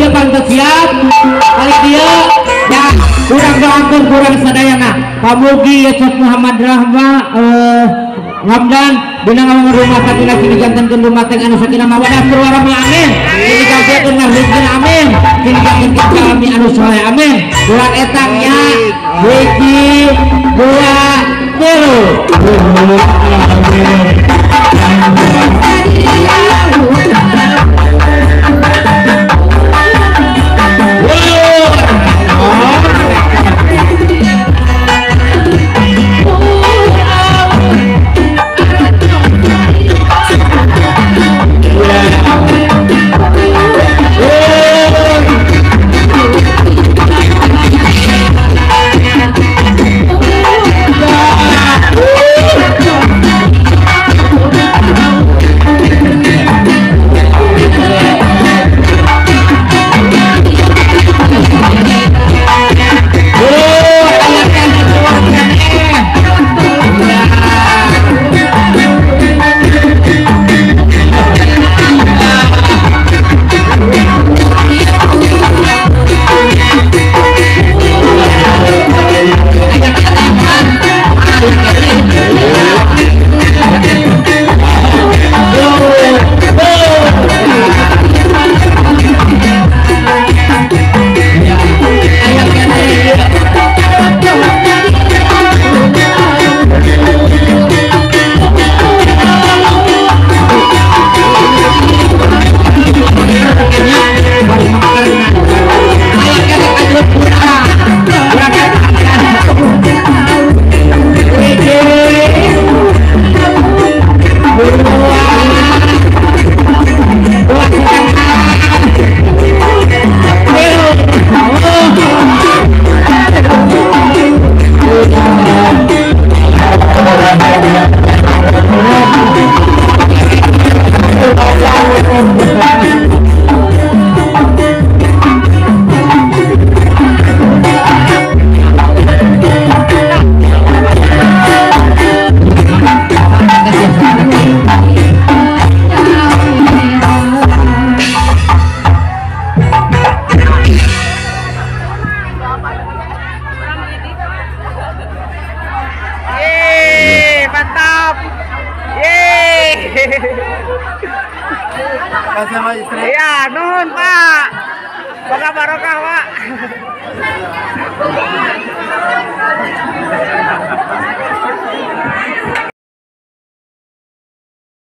dia bangga siap kali dia ya kurang doakan kurang sadayana pamugi ya Cep Muhammad Hamdan bina ngomong rumah sakit kini jantankeun rumah teh anu sakinah mawadah warahmah amin kini kageukeun rezeki amin kini kageukeun kami anu soleh amin kurang etangnya hiji dua tilu iya, nuhun Pak. Semoga barokah Pak.